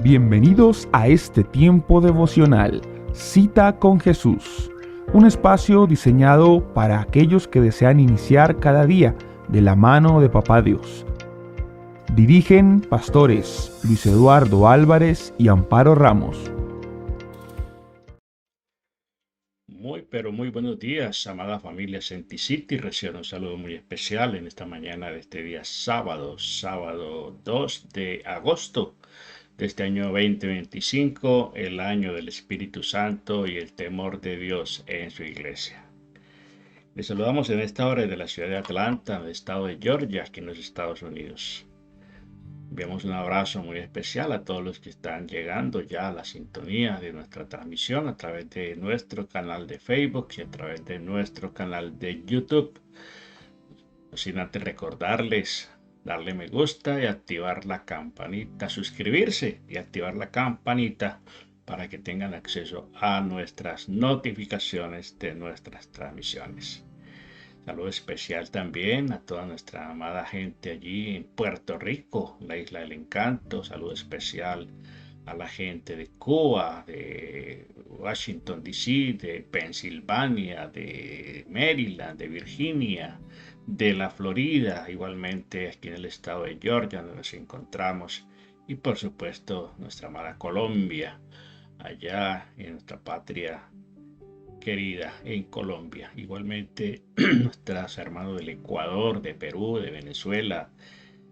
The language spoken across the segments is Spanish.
Bienvenidos a este tiempo devocional, Cita con Jesús, un espacio diseñado para aquellos que desean iniciar cada día de la mano de Papá Dios. Dirigen pastores Luis Eduardo Álvarez y Amparo Ramos. Muy buenos días, amada familia Senticity. Recibo un saludo muy especial en esta mañana de este día sábado 2 de agosto de este año 2025, el año del Espíritu Santo y el temor de Dios en su iglesia. Les saludamos en esta hora de la ciudad de Atlanta, en el estado de Georgia, aquí en los Estados Unidos. Enviamos un abrazo muy especial a todos los que están llegando ya a la sintonía de nuestra transmisión a través de nuestro canal de Facebook y a través de nuestro canal de YouTube. Sin antes recordarles darle me gusta y activar la campanita, suscribirse y activar la campanita para que tengan acceso a nuestras notificaciones de nuestras transmisiones. Saludo especial también a toda nuestra amada gente allí en Puerto Rico, la Isla del Encanto. Saludo especial a la gente de Cuba, de Washington DC, de Pensilvania, de Maryland, de Virginia, de la Florida, igualmente aquí en el estado de Georgia, donde nos encontramos, y por supuesto nuestra amada Colombia, allá en nuestra patria querida en Colombia. Igualmente nuestros hermanos del Ecuador, de Perú, de Venezuela,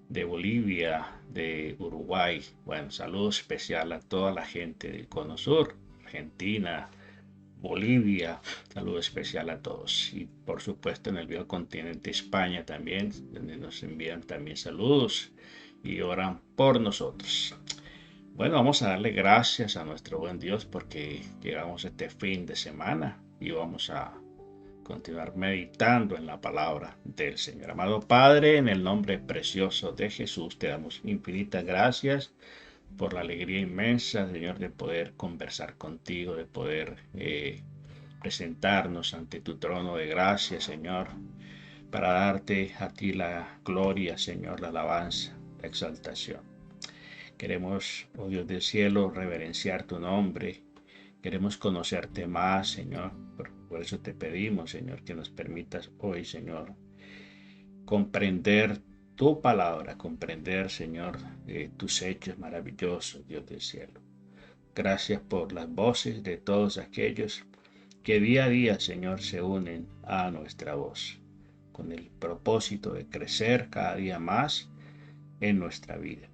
de Bolivia, de Uruguay. Bueno, saludo especial a toda la gente del Cono Sur, Argentina, Bolivia. Saludo especial a todos. Y por supuesto en el viejo continente España también, donde nos envían también saludos y oran por nosotros. Bueno, vamos a darle gracias a nuestro buen Dios porque llegamos a este fin de semana y vamos a continuar meditando en la palabra del Señor. Amado Padre, en el nombre precioso de Jesús, te damos infinitas gracias por la alegría inmensa, Señor, de poder conversar contigo, de poder presentarnos ante tu trono de gracia, Señor, para darte a ti la gloria, Señor, la alabanza, la exaltación. Queremos, oh Dios del cielo, reverenciar tu nombre. Queremos conocerte más, Señor. Por eso te pedimos, Señor, que nos permitas hoy, Señor, comprender tu palabra, comprender, Señor, tus hechos maravillosos, Dios del cielo. Gracias por las voces de todos aquellos que día a día, Señor, se unen a nuestra voz, con el propósito de crecer cada día más en nuestra vida.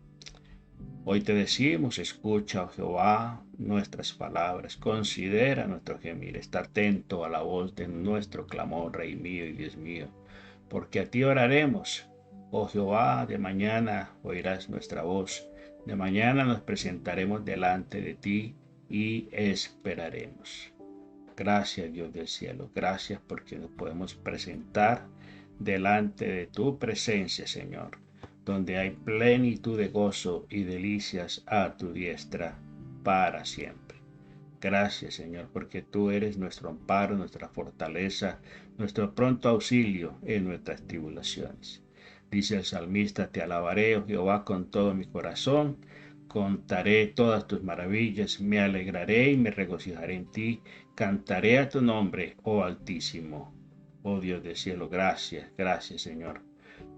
Hoy te decimos, escucha, oh Jehová, nuestras palabras, considera nuestro gemir, está atento a la voz de nuestro clamor, Rey mío y Dios mío, porque a ti oraremos, oh Jehová, de mañana oirás nuestra voz, de mañana nos presentaremos delante de ti y esperaremos. Gracias, Dios del cielo, gracias porque nos podemos presentar delante de tu presencia, Señor, donde hay plenitud de gozo y delicias a tu diestra para siempre. Gracias, Señor, porque tú eres nuestro amparo, nuestra fortaleza, nuestro pronto auxilio en nuestras tribulaciones. Dice el salmista, te alabaré, oh Jehová, con todo mi corazón, contaré todas tus maravillas, me alegraré y me regocijaré en ti, cantaré a tu nombre, oh Altísimo. Oh Dios del cielo, gracias, gracias, Señor,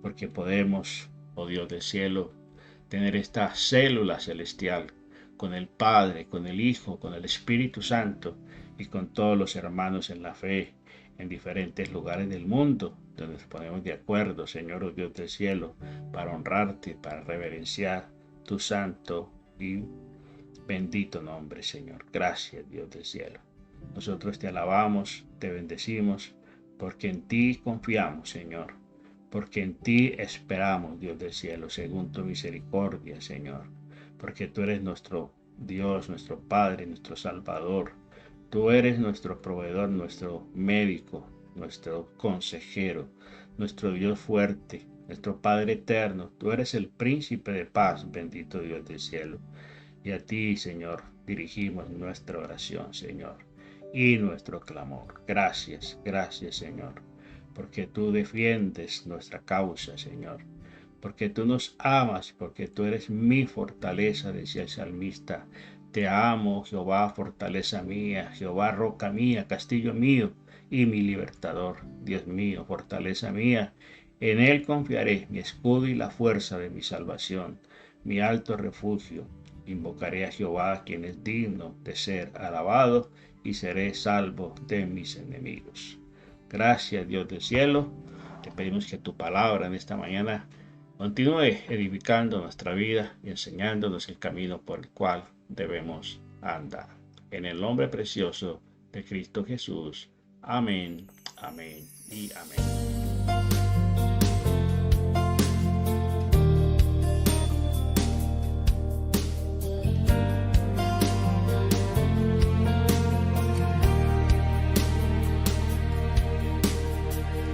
porque podemos, oh Dios del cielo, tener esta célula celestial con el Padre, con el Hijo, con el Espíritu Santo y con todos los hermanos en la fe en diferentes lugares del mundo, donde nos ponemos de acuerdo, Señor, oh Dios del cielo, para honrarte, para reverenciar tu santo y bendito nombre, Señor. Gracias, Dios del cielo. Nosotros te alabamos, te bendecimos, porque en ti confiamos, Señor, porque en ti esperamos, Dios del cielo, según tu misericordia, Señor, porque tú eres nuestro Dios, nuestro Padre, nuestro Salvador. Tú eres nuestro proveedor, nuestro médico, nuestro consejero, nuestro Dios fuerte, nuestro Padre eterno. Tú eres el príncipe de paz, bendito Dios del cielo. Y a ti, Señor, dirigimos nuestra oración, Señor, y nuestro clamor. Gracias, gracias, Señor, porque tú defiendes nuestra causa, Señor, porque tú nos amas, porque tú eres mi fortaleza, decía el salmista. Te amo, Jehová, fortaleza mía, Jehová, roca mía, castillo mío y mi libertador. Dios mío, fortaleza mía, en él confiaré, mi escudo y la fuerza de mi salvación, mi alto refugio. Invocaré a Jehová, quien es digno de ser alabado, y seré salvo de mis enemigos. Gracias, Dios del cielo. Te pedimos que tu palabra en esta mañana continúe edificando nuestra vida y enseñándonos el camino por el cual debemos andar. En el nombre precioso de Cristo Jesús. Amén, amén y amén.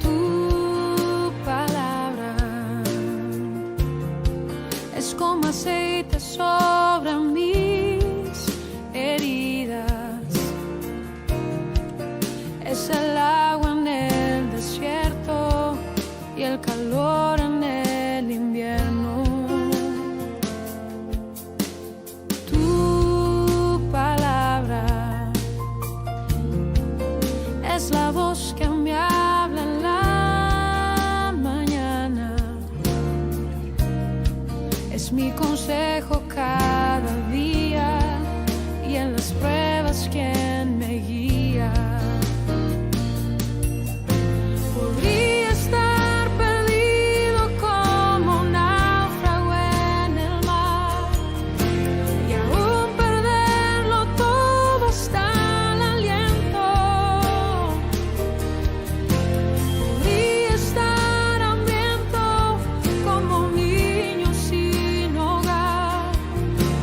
Tu palabra es como aceite sobre mis heridas, es el agua en el desierto y el calor en el invierno. Tu palabra es la voz que me habla en la mañana, es mi consejo cada día y en las pruebas quien me guía. Podría estar perdido como un náufrago en el mar y aún perderlo todo hasta el aliento. Podría estar hambriento como un niño sin hogar,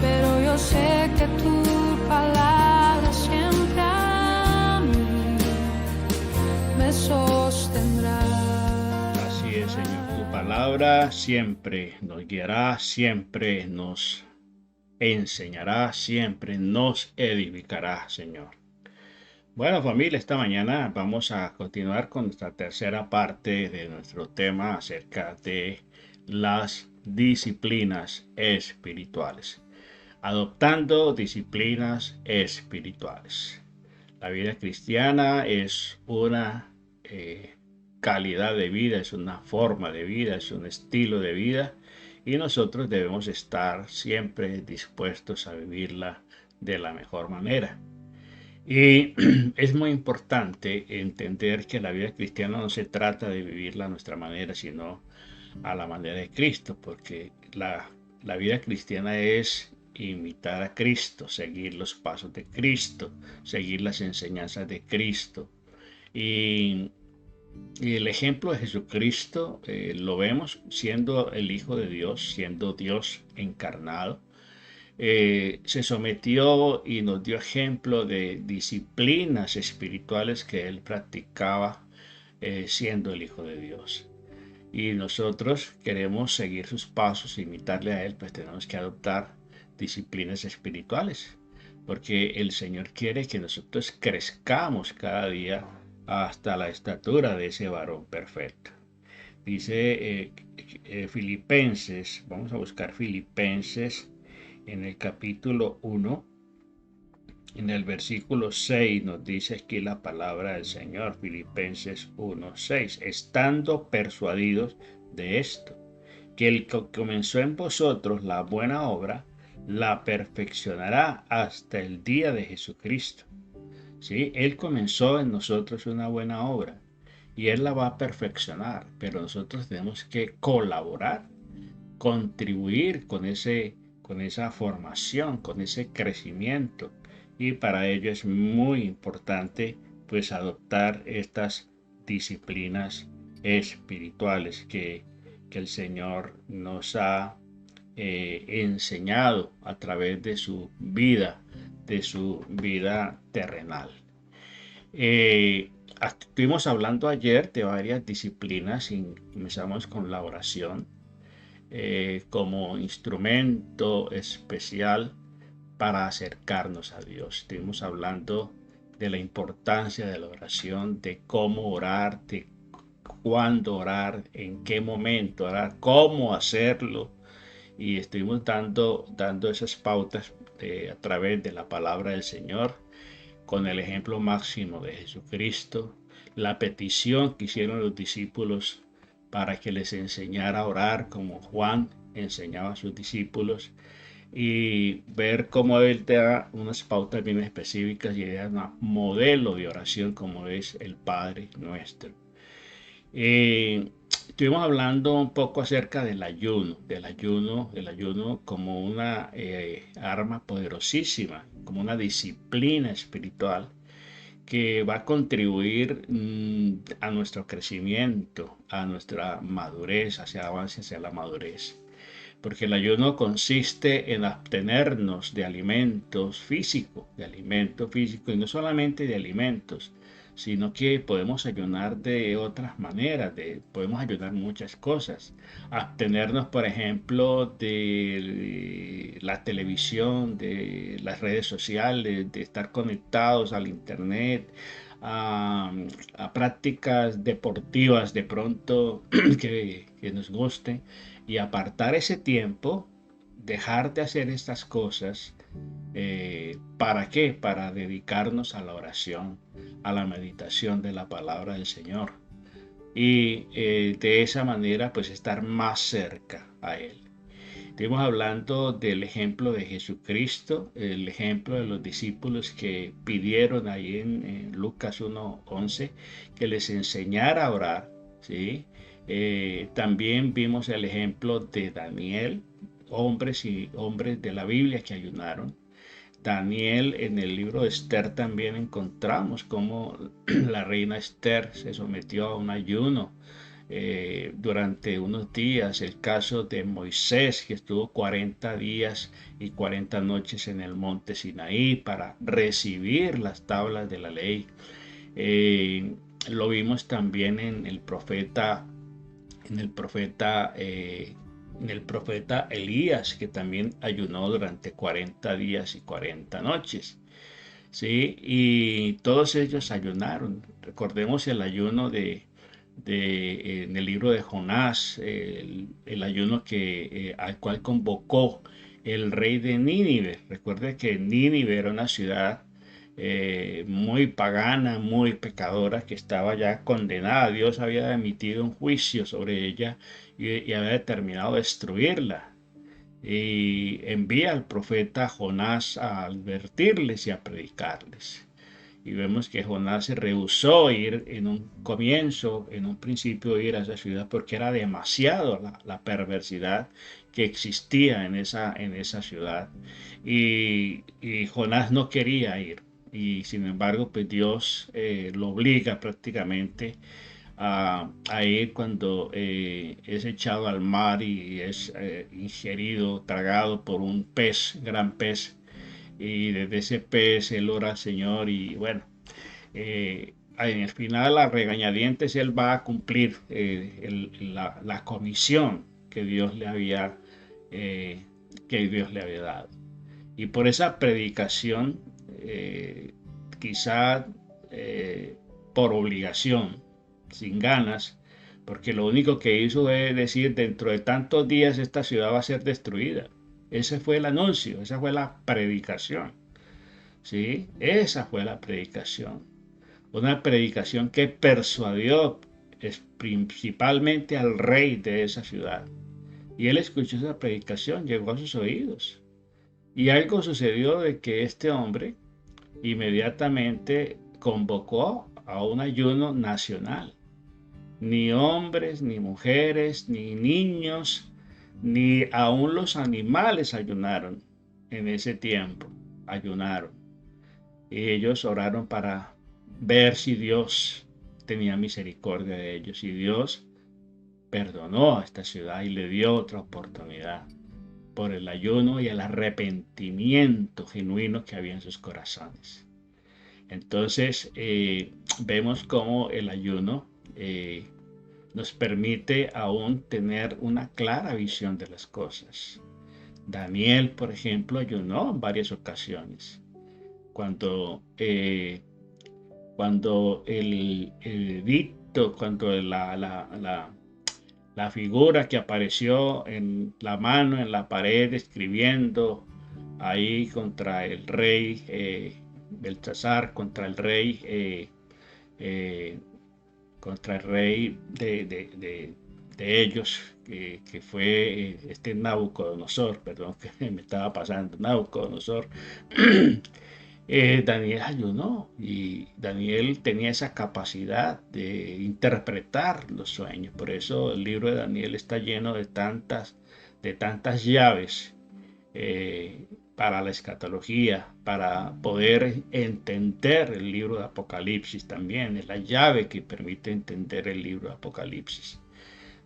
pero yo sé que tu palabra siempre a mí me sostendrá. Así es, Señor. Tu palabra siempre nos guiará, siempre nos enseñará, siempre nos edificará, Señor. Bueno, familia, esta mañana vamos a continuar con nuestra tercera parte de nuestro tema acerca de las disciplinas espirituales. Adoptando disciplinas espirituales. La vida cristiana es una calidad de vida, es una forma de vida, es un estilo de vida y nosotros debemos estar siempre dispuestos a vivirla de la mejor manera. Y es muy importante entender que la vida cristiana no se trata de vivirla a nuestra manera, sino a la manera de Cristo, porque la vida cristiana es imitar a Cristo, seguir los pasos de Cristo, seguir las enseñanzas de Cristo. Y, y el ejemplo de Jesucristo lo vemos siendo el Hijo de Dios, siendo Dios encarnado. Se sometió y nos dio ejemplo de disciplinas espirituales que él practicaba siendo el Hijo de Dios. Y nosotros queremos seguir sus pasos, imitarle a él, pues tenemos que adoptar disciplinas espirituales, porque el Señor quiere que nosotros crezcamos cada día hasta la estatura de ese varón perfecto. Dice Filipenses, vamos a buscar Filipenses en el capítulo 1, en el versículo 6 nos dice aquí la palabra del Señor, Filipenses 1:6, estando persuadidos de esto, que el que comenzó en vosotros la buena obra, la perfeccionará hasta el día de Jesucristo. ¿Sí? Él comenzó en nosotros una buena obra y Él la va a perfeccionar, pero nosotros tenemos que colaborar, contribuir con esa formación, con ese crecimiento. Y para ello es muy importante pues adoptar estas disciplinas espirituales que el Señor nos ha enseñado a través de su vida terrenal. Estuvimos hablando ayer de varias disciplinas y comenzamos con la oración como instrumento especial para acercarnos a Dios. Estuvimos hablando de la importancia de la oración, de cómo orar, de cuándo orar, en qué momento orar, cómo hacerlo. Y estuvimos dando esas pautas a través de la palabra del Señor, con el ejemplo máximo de Jesucristo, la petición que hicieron los discípulos para que les enseñara a orar como Juan enseñaba a sus discípulos, y ver cómo él te da unas pautas bien específicas y da un modelo de oración como es el Padre Nuestro. Estuvimos hablando un poco acerca del ayuno como una arma poderosísima, como una disciplina espiritual que va a contribuir a nuestro crecimiento, a nuestra madurez, hacia avance hacia la madurez. Porque el ayuno consiste en abstenernos de alimentos físicos, y no solamente de alimentos, sino que podemos ayunar de otras maneras, podemos ayunar muchas cosas. Abstenernos, por ejemplo, de la televisión, de las redes sociales, de estar conectados al internet, a prácticas deportivas de pronto que nos gusten, y apartar ese tiempo, dejar de hacer estas cosas. ¿Para qué? Para dedicarnos a la oración, a la meditación de la palabra del Señor, y de esa manera pues estar más cerca a Él. Estuvimos hablando del ejemplo de Jesucristo, el ejemplo de los discípulos que pidieron ahí en Lucas 1:11 que les enseñara a orar, ¿sí? También vimos el ejemplo de Daniel, hombres de la Biblia que ayunaron. Daniel, en el libro de Esther también encontramos cómo la reina Esther se sometió a un ayuno durante unos días. El caso de Moisés, que estuvo 40 días y 40 noches en el monte Sinaí para recibir las tablas de la ley. Lo vimos también en el profeta Elías, que también ayunó durante 40 días y 40 noches. ¿Sí? Y todos ellos ayunaron. Recordemos el ayuno en el libro de Jonás, el ayuno al cual convocó el rey de Nínive. Recuerde que Nínive era una ciudad muy pagana, muy pecadora, que estaba ya condenada. Dios había emitido un juicio sobre ella y había determinado destruirla. Y envía al profeta Jonás a advertirles y a predicarles. Y vemos que Jonás se rehusó a ir en un principio, ir a esa ciudad, porque era demasiado la perversidad que existía en esa ciudad. Y Jonás no quería ir. Y sin embargo, pues Dios lo obliga prácticamente a ir cuando es echado al mar y es ingerido, tragado por un gran pez. Y desde ese pez él ora al Señor, y bueno, en el final, a regañadientes, él va a cumplir la comisión que Dios le había dado. Y por esa predicación, quizá por obligación, sin ganas, porque lo único que hizo es decir: dentro de tantos días esta ciudad va a ser destruida. Ese fue el anuncio, esa fue la predicación, ¿sí? Esa fue la predicación. Una predicación que persuadió principalmente al rey de esa ciudad. Y él escuchó esa predicación, llegó a sus oídos. Y algo sucedió, de que este hombre inmediatamente convocó a un ayuno nacional. Ni hombres, ni mujeres, ni niños, ni aún los animales ayunaron en ese tiempo. Ayunaron. Y ellos oraron para ver si Dios tenía misericordia de ellos. Y Dios perdonó a esta ciudad y le dio otra oportunidad por el ayuno y el arrepentimiento genuino que había en sus corazones. Entonces vemos cómo el ayuno nos permite aún tener una clara visión de las cosas. Daniel, por ejemplo, ayunó en varias ocasiones. Cuando el edicto Egipto, cuando la figura que apareció en la mano en la pared escribiendo ahí contra el rey Belsasar, eh, contra el rey de ellos, que fue este Nabucodonosor, perdón, que me estaba pasando, Nabucodonosor. Daniel ayunó y Daniel tenía esa capacidad de interpretar los sueños. Por eso el libro de Daniel está lleno de tantas llaves para la escatología, para poder entender el libro de Apocalipsis también. Es la llave que permite entender el libro de Apocalipsis.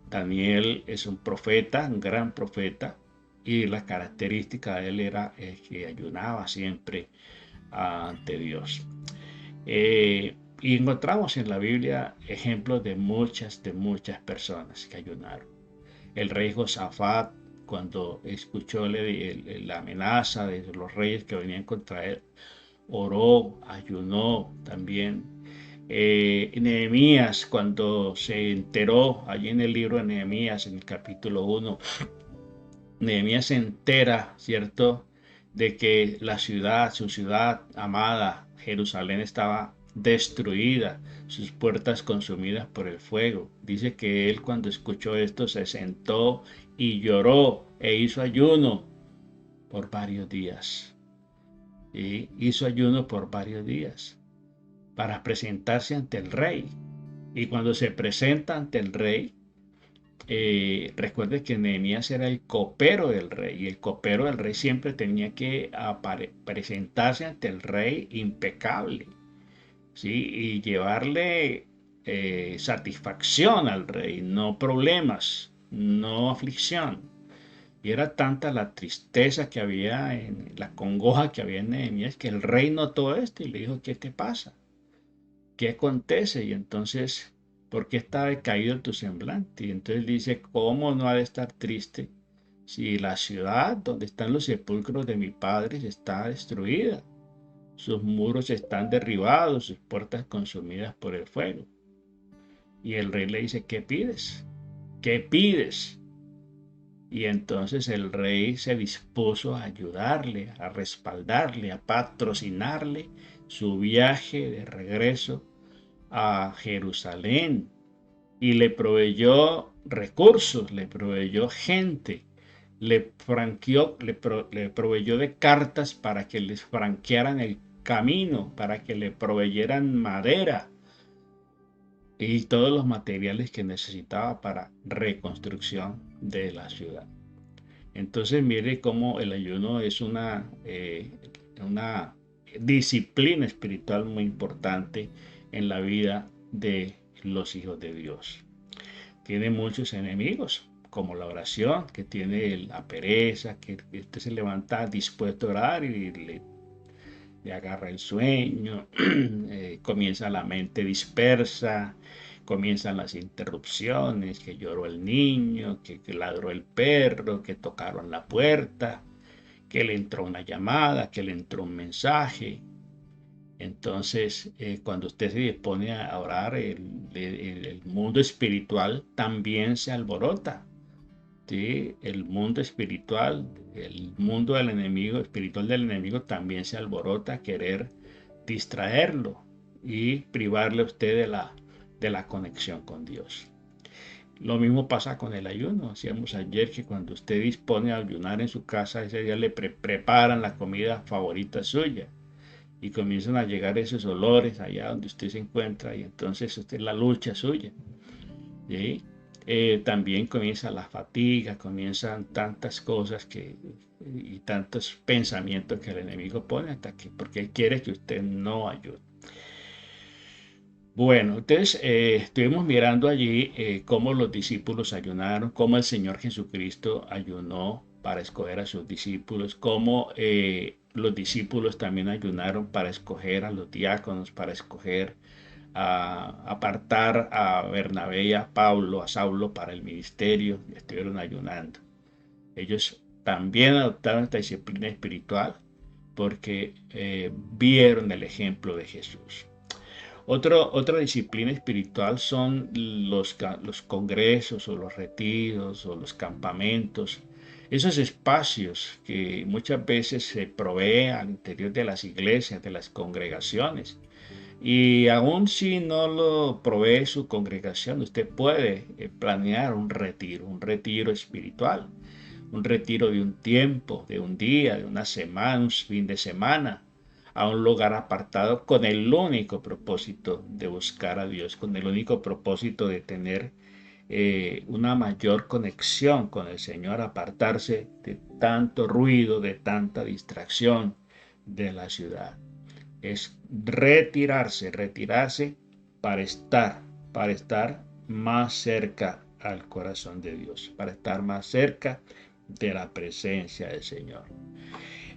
Daniel es un profeta, un gran profeta, y la característica de él era que ayunaba siempre ante Dios. Y encontramos en la Biblia ejemplos de muchas personas que ayunaron. El rey Josafat, cuando escuchó la amenaza de los reyes que venían contra él, oró, ayunó también. Nehemías, cuando se enteró, allí en el libro de Nehemías, en el capítulo 1, Nehemías se entera, ¿cierto?, de que su ciudad amada, Jerusalén, estaba destruida, sus puertas consumidas por el fuego. Dice que él, cuando escuchó esto, se sentó y lloró e hizo ayuno por varios días. ¿Sí? Hizo ayuno por varios días para presentarse ante el rey. Y cuando se presenta ante el rey, recuerde que Nehemías era el copero del rey, y el copero del rey siempre tenía que presentarse ante el rey impecable, ¿sí? Y llevarle satisfacción al rey, no problemas, no aflicción. Y era tanta la tristeza que había, la congoja que había en Nehemías, que el rey notó esto y le dijo: ¿qué te pasa? ¿Qué acontece? Y entonces, ¿por qué está decaído tu semblante? Y entonces dice: ¿cómo no ha de estar triste si la ciudad donde están los sepulcros de mi padre está destruida? Sus muros están derribados, sus puertas consumidas por el fuego. Y el rey le dice: ¿qué pides? ¿Qué pides? Y entonces el rey se dispuso a ayudarle, a respaldarle, a patrocinarle su viaje de regreso a Jerusalén, y le proveyó recursos, le proveyó gente, le proveyó de cartas para que les franquearan el camino, para que le proveyeran madera y todos los materiales que necesitaba para reconstrucción de la ciudad. Entonces mire cómo el ayuno es una disciplina espiritual muy importante en la vida de los hijos de Dios. Tiene muchos enemigos, como la oración, que tiene la pereza, que usted se levanta dispuesto a orar y le agarra el sueño, comienza la mente dispersa, comienzan las interrupciones, que lloró el niño, que ladró el perro, que tocaron la puerta, que le entró una llamada, que le entró un mensaje. Entonces, cuando usted se dispone a orar, el mundo espiritual también se alborota. ¿Sí? El mundo espiritual, el mundo del enemigo, espiritual del enemigo, también se alborota a querer distraerlo y privarle a usted de la conexión con Dios. Lo mismo pasa con el ayuno. Decíamos ayer que cuando usted dispone a ayunar en su casa, ese día le preparan la comida favorita suya y comienzan a llegar esos olores allá donde usted se encuentra, y entonces usted, la lucha suya. ¿Sí? También comienza la fatiga, comienzan tantas cosas y tantos pensamientos que el enemigo pone porque él quiere que usted no ayude. Bueno, entonces estuvimos mirando allí cómo los discípulos ayunaron, cómo el Señor Jesucristo ayunó para escoger a sus discípulos, cómo los discípulos también ayunaron para escoger a los diáconos, para escoger apartar a Bernabé y a Saulo para el ministerio, y estuvieron ayunando. Ellos también adoptaron esta disciplina espiritual porque vieron el ejemplo de Jesús. Otra disciplina espiritual son los congresos o los retiros o los campamentos, esos espacios que muchas veces se proveen al interior de las iglesias, de las congregaciones. Y aun si no lo provee su congregación, usted puede planear un retiro espiritual, un retiro de un tiempo, de un día, de una semana, un fin de semana, a un lugar apartado con el único propósito de buscar a Dios, con el único propósito de tener una mayor conexión con el Señor, apartarse de tanto ruido, de tanta distracción de la ciudad. Es retirarse para estar más cerca al corazón de Dios, para estar más cerca de la presencia del Señor.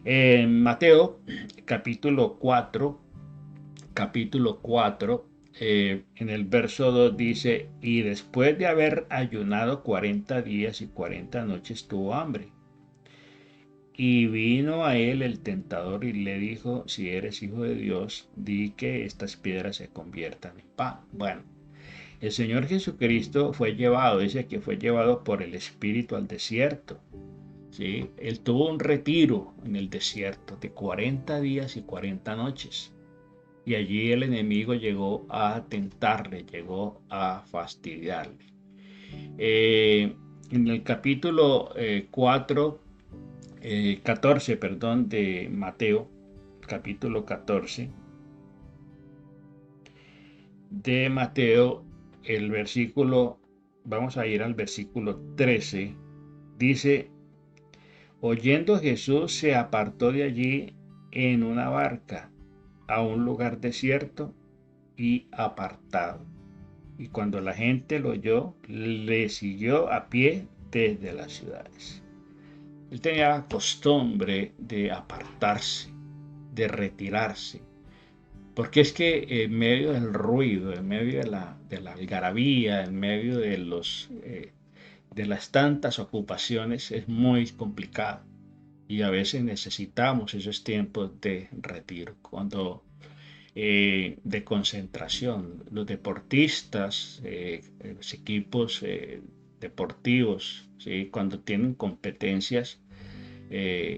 En Mateo capítulo 4, en el verso 2 dice, y después de haber ayunado 40 días y 40 noches tuvo hambre. Y vino a él el tentador y le dijo, si eres hijo de Dios, di que estas piedras se conviertan en pan. Bueno, el Señor Jesucristo dice que fue llevado por el Espíritu al desierto. ¿Sí? Él tuvo un retiro en el desierto de 40 días y 40 noches. Y allí el enemigo llegó a tentarle, llegó a fastidiarle. En el capítulo 14, de Mateo, capítulo 14 de Mateo, vamos a ir al versículo 13, dice, oyendo Jesús se apartó de allí en una barca a un lugar desierto y apartado. Y cuando la gente lo oyó, le siguió a pie desde las ciudades. Él tenía costumbre de apartarse, de retirarse, porque es que en medio del ruido, en medio de la algarabía, en medio de las tantas ocupaciones es muy complicado y a veces necesitamos esos tiempos de retiro, de concentración. Los deportistas, los equipos deportivos, ¿sí? Cuando tienen competencias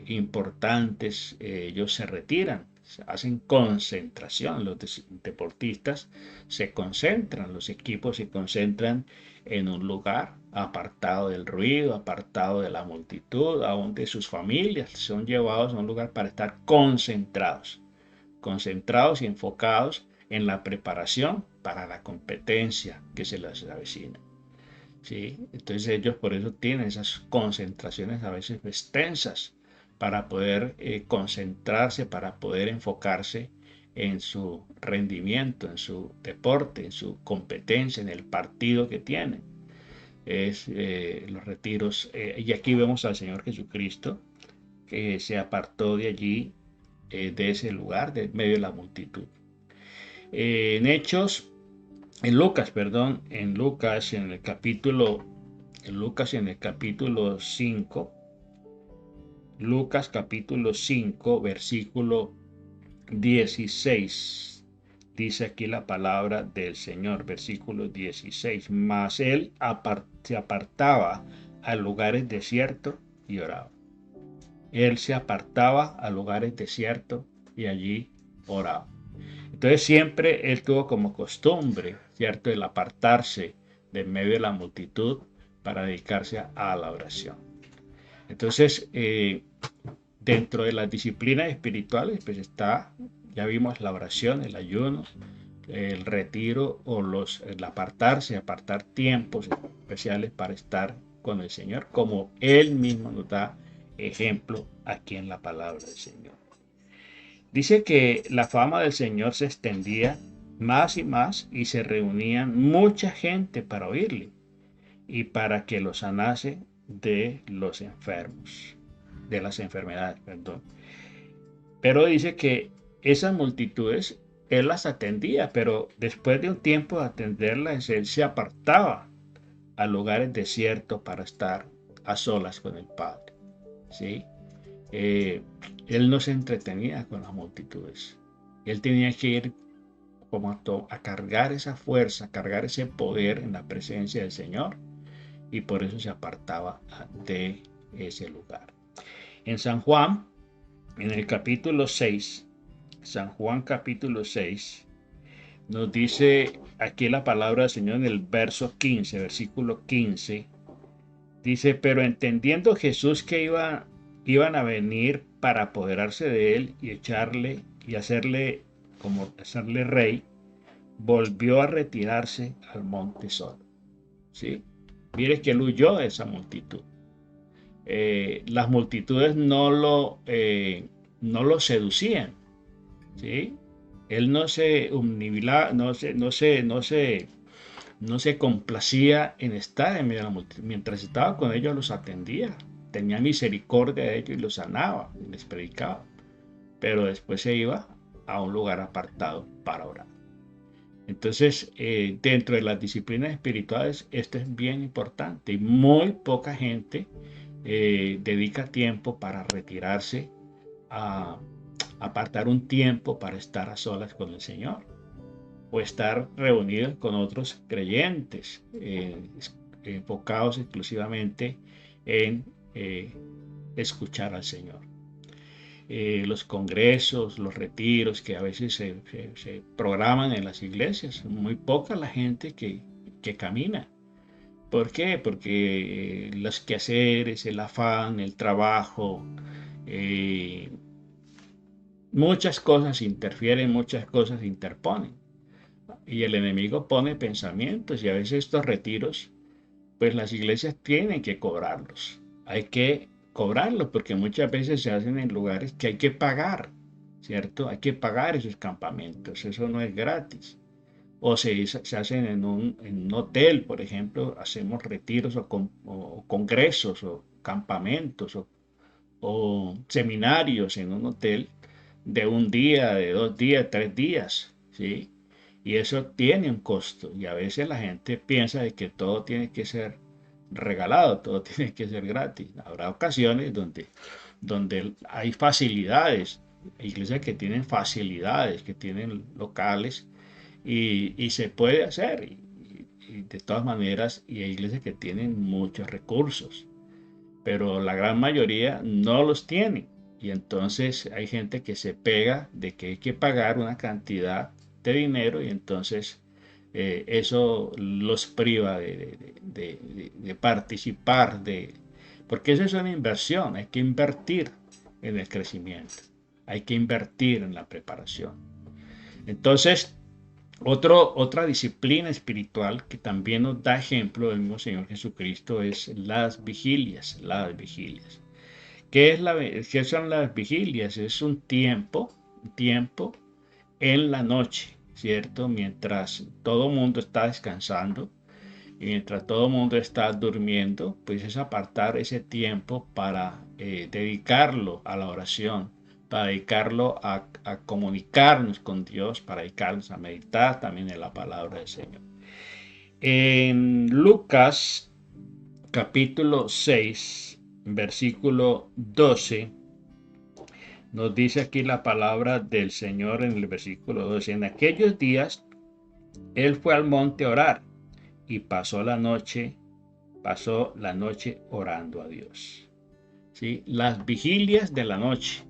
importantes, ellos se retiran, hacen concentración. Los deportistas se concentran, los equipos se concentran en un lugar apartado del ruido, apartado de la multitud, aún de sus familias, son llevados a un lugar para estar concentrados y enfocados en la preparación para la competencia que se les avecina. ¿Sí? Entonces ellos por eso tienen esas concentraciones a veces extensas para poder concentrarse, para poder enfocarse en su rendimiento, en su deporte, en su competencia, en el partido que tienen. Los retiros, y aquí vemos al Señor Jesucristo que se apartó de allí, de ese lugar, de medio de la multitud. En Lucas en el capítulo 5, Lucas capítulo 5, versículo 16, dice aquí la palabra del Señor, versículo 16, mas él se apartaba a lugares desiertos y oraba. Él se apartaba a lugares desiertos y allí oraba. Entonces siempre él tuvo como costumbre, ¿cierto?, el apartarse de medio de la multitud para dedicarse a la oración. Entonces, dentro de las disciplinas espirituales, pues ya vimos la oración, el ayuno, el retiro o el apartar tiempos especiales para estar con el Señor, como Él mismo nos da ejemplo aquí en la palabra del Señor. Dice que la fama del Señor se extendía más y más y se reunían mucha gente para oírle y para que lo sanase de las enfermedades, perdón. Pero dice que esas multitudes él las atendía, pero después de un tiempo de atenderlas, él se apartaba a lugares desiertos para estar a solas con el Padre. ¿Sí? Él no se entretenía con las multitudes. Él tenía que ir como a cargar esa fuerza, a cargar ese poder en la presencia del Señor, y por eso se apartaba de ese lugar. En San Juan, en el capítulo 6, San Juan capítulo 6, nos dice aquí la palabra del Señor en el verso 15, versículo 15, dice, pero entendiendo Jesús que iban a venir para apoderarse de él y echarle y hacerle rey, volvió a retirarse al monte solo. ¿Sí? Mire que él huyó de esa multitud. Las multitudes no lo seducían. ¿Sí? Él no se omnibilaba, no se complacía en estar en medio de la multitud. Mientras estaba con ellos los atendía, tenía misericordia de ellos y los sanaba, y les predicaba. Pero después se iba a un lugar apartado para orar. Entonces, dentro de las disciplinas espirituales, esto es bien importante y muy poca gente dedica tiempo para retirarse, a apartar un tiempo para estar a solas con el Señor o estar reunidos con otros creyentes, enfocados exclusivamente en escuchar al Señor. Los congresos, los retiros que a veces se programan en las iglesias, muy poca la gente que camina. ¿Por qué? Porque los quehaceres, el afán, el trabajo, muchas cosas interfieren, muchas cosas interponen. Y el enemigo pone pensamientos, y a veces estos retiros, pues las iglesias tienen que cobrarlos. Hay que cobrarlos porque muchas veces se hacen en lugares que hay que pagar, ¿cierto? Hay que pagar esos campamentos, eso no es gratis. O se hacen en un hotel, por ejemplo, hacemos retiros o congresos o campamentos o seminarios en un hotel de un día, de 2 días, 3 días, ¿sí? Y eso tiene un costo, y a veces la gente piensa de que todo tiene que ser regalado, todo tiene que ser gratis. Habrá ocasiones donde hay facilidades, iglesias que tienen facilidades, que tienen locales, y se puede hacer, y de todas maneras, y hay iglesias que tienen muchos recursos, pero la gran mayoría no los tienen, y entonces hay gente que se pega de que hay que pagar una cantidad de dinero, y entonces eso los priva de participar, porque eso es una inversión, hay que invertir en el crecimiento, hay que invertir en la preparación. Entonces, otra disciplina espiritual que también nos da ejemplo del mismo Señor Jesucristo es las vigilias. ¿Qué son las vigilias? Es un tiempo en la noche, ¿cierto? Mientras todo el mundo está descansando y mientras todo el mundo está durmiendo, pues es apartar ese tiempo para dedicarlo a la oración, para dedicarlo a comunicarnos con Dios, para dedicarnos a meditar también en la palabra del Señor. En Lucas capítulo 6, versículo 12, nos dice aquí la palabra del Señor en el versículo 12. En aquellos días, él fue al monte a orar y pasó la noche orando a Dios. ¿Sí? Las vigilias de la noche.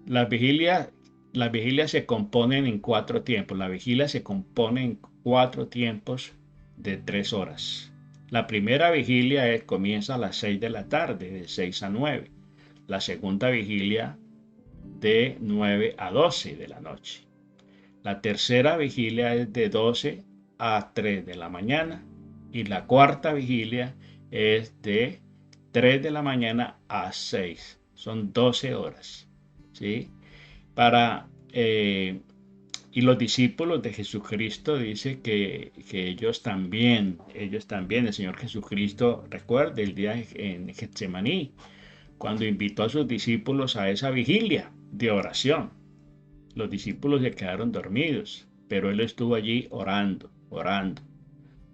Las vigilias se componen en 4 tiempos. La vigilia se compone en 4 tiempos de 3 horas. La primera vigilia comienza a las 6 de la tarde, de 6 a 9. La segunda vigilia de 9 a 12 de la noche. La tercera vigilia es de 12 a 3 de la mañana. Y la cuarta vigilia es de 3 de la mañana a 6. Son 12 horas. ¿Sí? Y los discípulos de Jesucristo dice que ellos también, el Señor Jesucristo, recuerde el día en Getsemaní, cuando invitó a sus discípulos a esa vigilia de oración. Los discípulos se quedaron dormidos, pero él estuvo allí orando,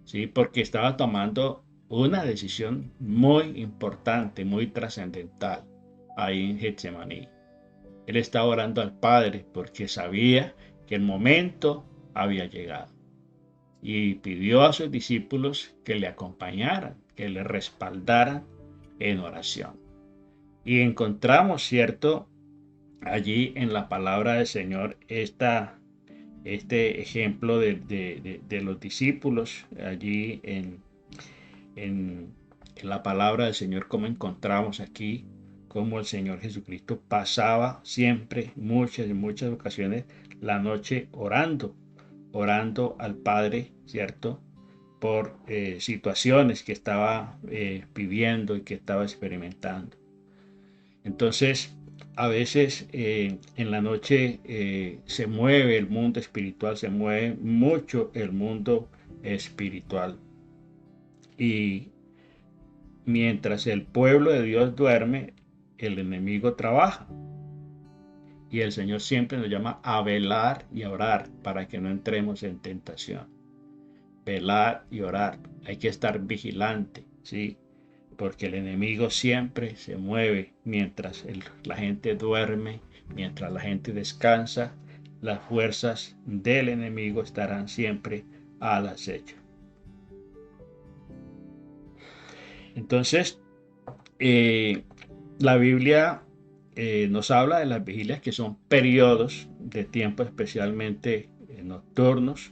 ¿sí? Porque estaba tomando una decisión muy importante, muy trascendental ahí en Getsemaní. Él estaba orando al Padre porque sabía que el momento había llegado. Y pidió a sus discípulos que le acompañaran, que le respaldaran en oración. Y encontramos, ¿cierto?, allí en la palabra del Señor este ejemplo de los discípulos, allí en la palabra del Señor, como encontramos aquí, como el Señor Jesucristo pasaba siempre, muchas ocasiones, la noche orando al Padre, ¿cierto?, por situaciones que estaba viviendo y que estaba experimentando. Entonces, a veces en la noche se mueve el mundo espiritual, se mueve mucho el mundo espiritual. Y mientras el pueblo de Dios duerme, el enemigo trabaja. Y el Señor siempre nos llama a velar y a orar para que no entremos en tentación. Velar y orar. Hay que estar vigilante, ¿sí? Porque el enemigo siempre se mueve mientras la gente duerme, mientras la gente descansa. Las fuerzas del enemigo estarán siempre al acecho. Entonces, la Biblia nos habla de las vigilias, que son periodos de tiempo especialmente nocturnos,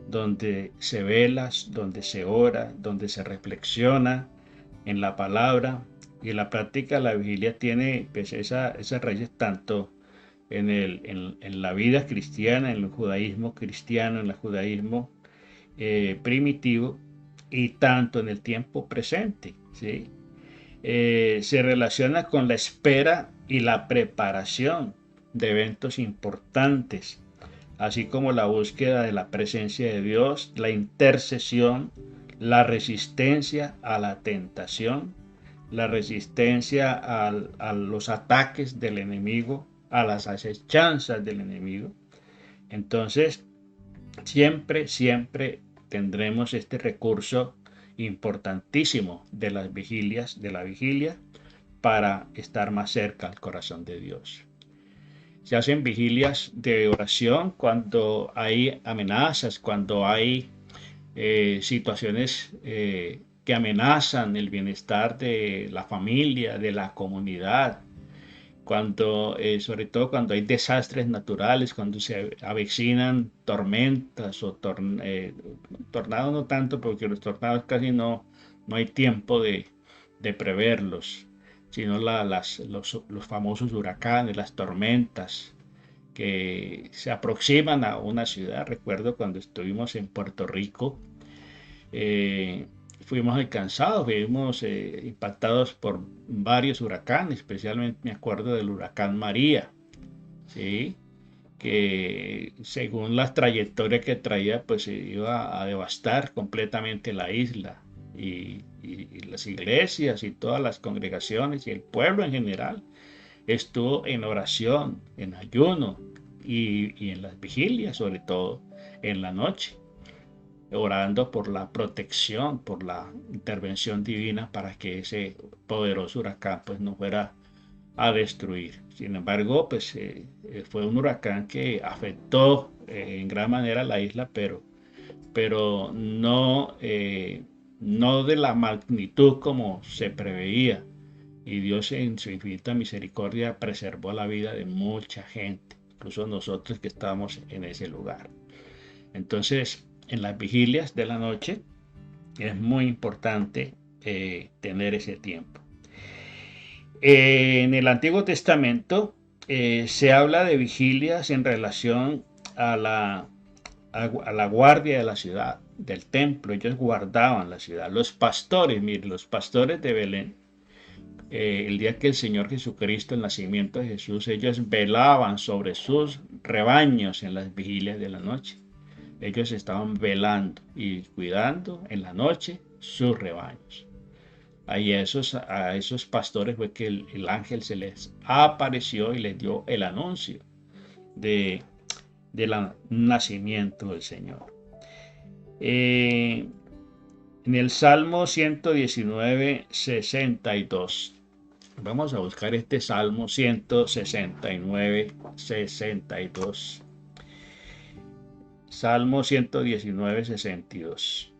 donde se vela, donde se ora, donde se reflexiona en la palabra. Y en la práctica la vigilia tiene pues, esas raíces tanto en la vida cristiana, en el judaísmo cristiano, en el judaísmo primitivo, y tanto en el tiempo presente, ¿sí? Se relaciona con la espera y la preparación de eventos importantes, así como la búsqueda de la presencia de Dios, la intercesión, la resistencia a la tentación, la resistencia a los ataques del enemigo, a las acechanzas del enemigo. Entonces, siempre tendremos este recurso importantísimo de las vigilias, de la vigilia, para estar más cerca al corazón de Dios. Se hacen vigilias de oración cuando hay amenazas, cuando hay situaciones que amenazan el bienestar de la familia, de la comunidad, cuando, sobre todo cuando hay desastres naturales, cuando se avecinan tormentas o tornados, no tanto, porque los tornados casi no hay tiempo de preverlos, sino los famosos huracanes, las tormentas que se aproximan a una ciudad. Recuerdo cuando estuvimos en Puerto Rico, fuimos alcanzados, fuimos impactados por varios huracanes, especialmente me acuerdo del huracán María, ¿sí?, que según las trayectorias que traía, pues se iba a devastar completamente la isla, y las iglesias y todas las congregaciones y el pueblo en general estuvo en oración, en ayuno y en las vigilias, sobre todo en la noche, orando por la protección, por la intervención divina, para que ese poderoso huracán pues no fuera a destruir. Sin embargo, pues fue un huracán que afectó en gran manera la isla, pero no de la magnitud como se preveía. Y Dios en su infinita misericordia preservó la vida de mucha gente, incluso nosotros que estábamos en ese lugar. Entonces, en las vigilias de la noche es muy importante tener ese tiempo. En el Antiguo Testamento se habla de vigilias en relación a la guardia de la ciudad, del templo. Ellos guardaban la ciudad. Los pastores, miren, los pastores de Belén, el día que el Señor Jesucristo, el nacimiento de Jesús, ellos velaban sobre sus rebaños en las vigilias de la noche. Ellos estaban velando y cuidando en la noche sus rebaños. Ahí a esos pastores fue que el ángel se les apareció y les dio el anuncio del nacimiento del Señor. En el Salmo 119, 62. Vamos a buscar este Salmo 169, 62. Salmo 119, 62.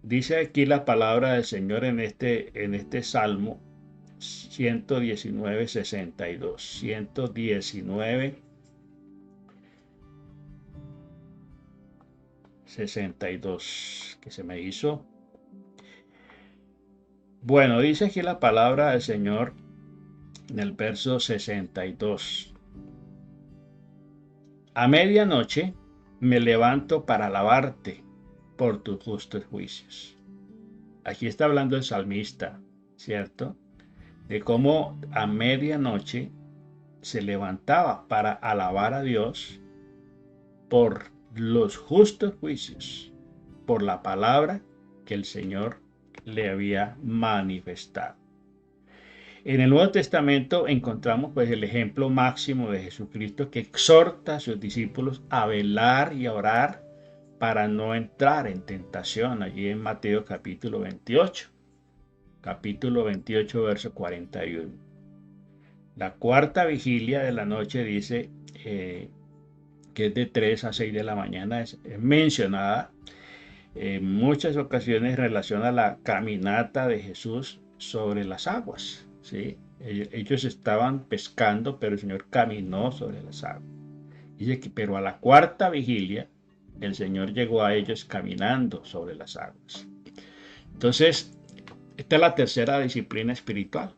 Dice aquí la palabra del Señor en este Salmo 119, 62. 119, 62. ¿Qué se me hizo? Bueno, dice aquí la palabra del Señor en el verso 62. A medianoche me levanto para alabarte por tus justos juicios. Aquí está hablando el salmista, ¿cierto? De cómo a medianoche se levantaba para alabar a Dios por los justos juicios, por la palabra que el Señor le había manifestado. En el Nuevo Testamento encontramos pues el ejemplo máximo de Jesucristo, que exhorta a sus discípulos a velar y a orar para no entrar en tentación, allí en Mateo capítulo 28, verso 41. La cuarta vigilia de la noche dice que es de 3 a 6 de la mañana, es mencionada en muchas ocasiones, relaciona la caminata de Jesús sobre las aguas, ¿sí? Ellos estaban pescando, pero el Señor caminó sobre las aguas. Dice que, pero a la cuarta vigilia, el Señor llegó a ellos caminando sobre las aguas. Entonces, esta es la tercera disciplina espiritual,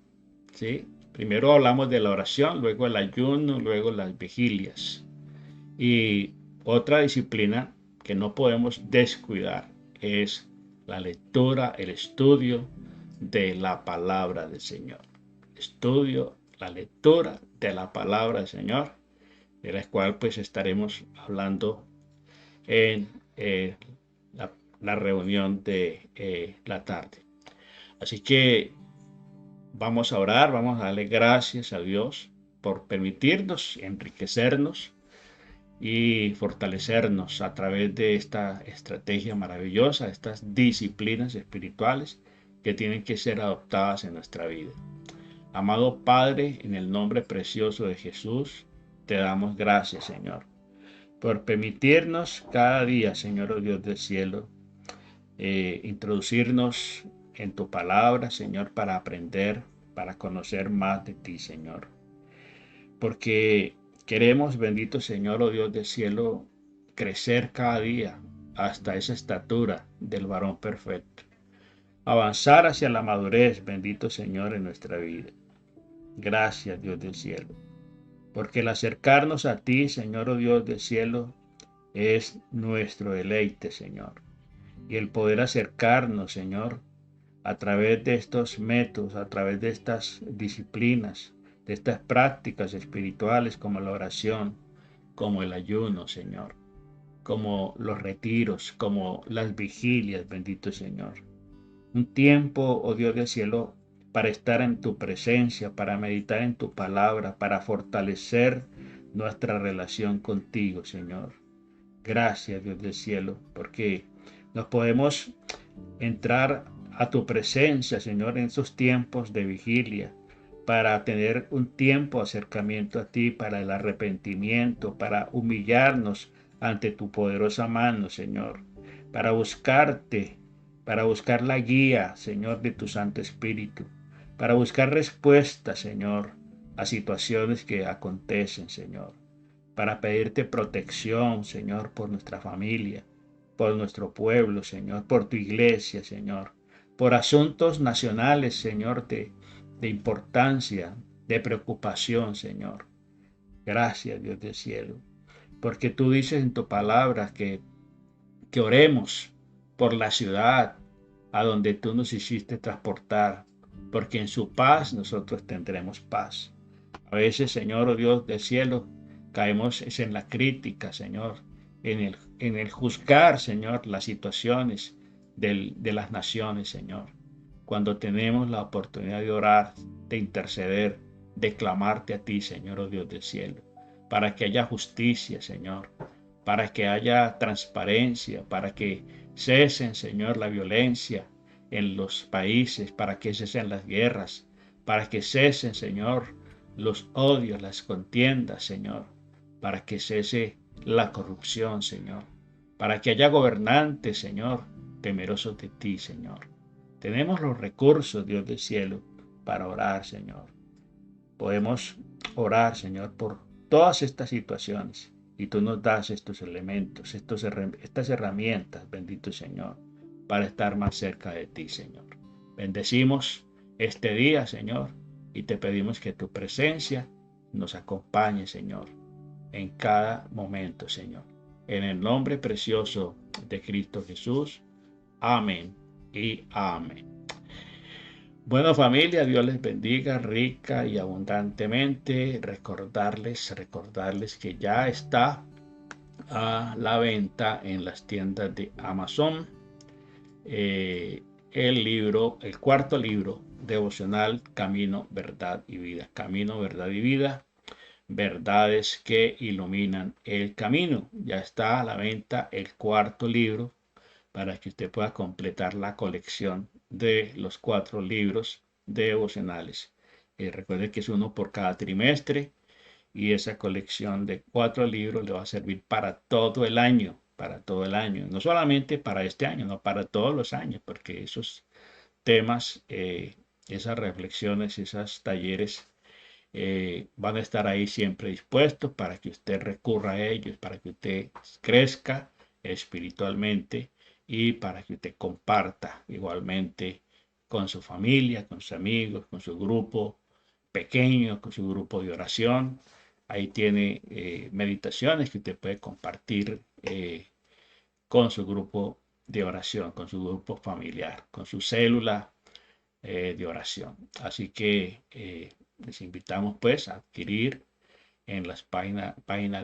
¿sí? Primero hablamos de la oración, luego el ayuno, luego las vigilias. Y otra disciplina que no podemos descuidar es la lectura, el estudio de la palabra del Señor. Estudio, la lectura de la palabra del Señor, de la cual pues estaremos hablando en la reunión de la tarde. Así que vamos a orar, vamos a darle gracias a Dios por permitirnos enriquecernos y fortalecernos a través de esta estrategia maravillosa, estas disciplinas espirituales que tienen que ser adoptadas en nuestra vida. Amado Padre, en el nombre precioso de Jesús, te damos gracias, Señor, por permitirnos cada día, Señor, oh Dios del cielo, introducirnos en tu palabra, Señor, para aprender, para conocer más de ti, Señor. Porque queremos, bendito Señor, oh Dios del cielo, crecer cada día hasta esa estatura del varón perfecto. Avanzar hacia la madurez, bendito Señor, en nuestra vida. Gracias, Dios del cielo. Porque el acercarnos a ti, Señor, oh Dios del cielo, es nuestro deleite, Señor. Y el poder acercarnos, Señor, a través de estos métodos, a través de estas disciplinas, de estas prácticas espirituales como la oración, como el ayuno, Señor, como los retiros, como las vigilias, bendito Señor. Un tiempo, oh Dios del cielo, para estar en tu presencia, para meditar en tu palabra, para fortalecer nuestra relación contigo, Señor. Gracias, Dios del cielo, porque nos podemos entrar a tu presencia, Señor, en esos tiempos de vigilia, para tener un tiempo de acercamiento a ti, para el arrepentimiento, para humillarnos ante tu poderosa mano, Señor, para buscarte, para buscar la guía, Señor, de tu Santo Espíritu, para buscar respuestas, Señor, a situaciones que acontecen, Señor, para pedirte protección, Señor, por nuestra familia, por nuestro pueblo, Señor, por tu iglesia, Señor, por asuntos nacionales, Señor, de importancia, de preocupación, Señor. Gracias, Dios del cielo, porque tú dices en tu palabra que oremos por la ciudad a donde tú nos hiciste transportar, porque en su paz nosotros tendremos paz. A veces, Señor, oh Dios del cielo, caemos en la crítica, Señor, en el juzgar, Señor, las situaciones de las naciones, Señor. Cuando tenemos la oportunidad de orar, de interceder, de clamarte a ti, Señor, oh Dios del cielo, para que haya justicia, Señor, para que haya transparencia, para que cesen, Señor, la violencia en los países, para que cesen las guerras, para que cesen, Señor, los odios, las contiendas, Señor, para que cese la corrupción, Señor, para que haya gobernantes, Señor, temerosos de ti, Señor. Tenemos los recursos, Dios del cielo, para orar, Señor. Podemos orar, Señor, por todas estas situaciones. Y tú nos das estos elementos, estas herramientas, bendito Señor, para estar más cerca de ti, Señor. Bendecimos este día, Señor, y te pedimos que tu presencia nos acompañe, Señor, en cada momento, Señor. En el nombre precioso de Cristo Jesús. Amén y amén. Bueno, familia, Dios les bendiga rica y abundantemente. Recordarles que ya está a la venta en las tiendas de Amazon el cuarto libro devocional Camino, Verdad y Vida. Camino, Verdad y Vida. Verdades que iluminan el camino. Ya está a la venta el cuarto libro para que usted pueda completar la colección de los 4 libros devocionales. Recuerde que es uno por cada trimestre y esa colección de 4 libros le va a servir para todo el año, no solamente para este año, no para todos los años, porque esos temas, esas reflexiones, esos talleres van a estar ahí siempre dispuestos para que usted recurra a ellos, para que usted crezca espiritualmente y para que usted comparta igualmente con su familia, con sus amigos, con su grupo pequeño, con su grupo de oración. Ahí tiene meditaciones que usted puede compartir con su grupo de oración, con su grupo familiar, con su célula de oración. Así que les invitamos pues a adquirir en las páginas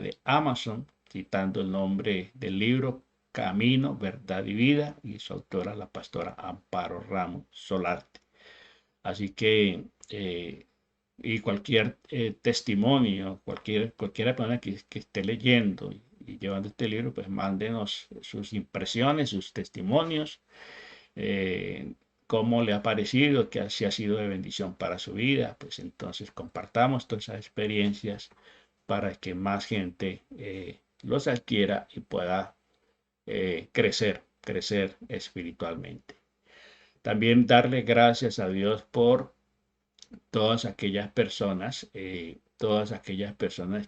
de Amazon, citando el nombre del libro Camino, Verdad y Vida, y su autora, la pastora Amparo Ramos Solarte. Así que, y cualquier testimonio, cualquier persona que esté leyendo y llevando este libro, pues mándenos sus impresiones, sus testimonios, cómo le ha parecido, que si ha sido de bendición para su vida. Pues entonces compartamos todas esas experiencias para que más gente los adquiera y pueda crecer espiritualmente. También darle gracias a Dios por todas aquellas personas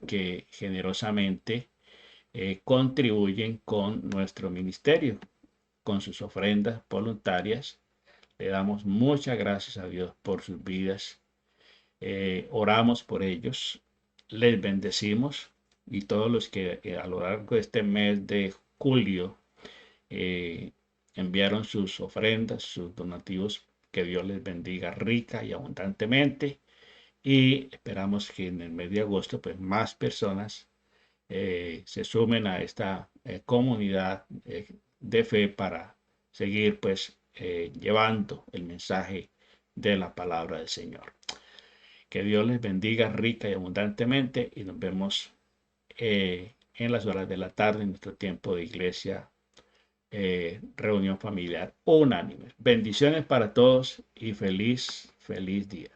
que generosamente contribuyen con nuestro ministerio, con sus ofrendas voluntarias. Le damos muchas gracias a Dios por sus vidas. Oramos por ellos, les bendecimos, y todos los que a lo largo de este mes de julio enviaron sus ofrendas, sus donativos, que Dios les bendiga rica y abundantemente. Y esperamos que en el mes de agosto pues más personas se sumen a esta comunidad de fe para seguir pues llevando el mensaje de la palabra del Señor. Que Dios les bendiga rica y abundantemente, y nos vemos en las horas de la tarde en nuestro tiempo de iglesia, reunión familiar unánime. Bendiciones para todos y feliz día.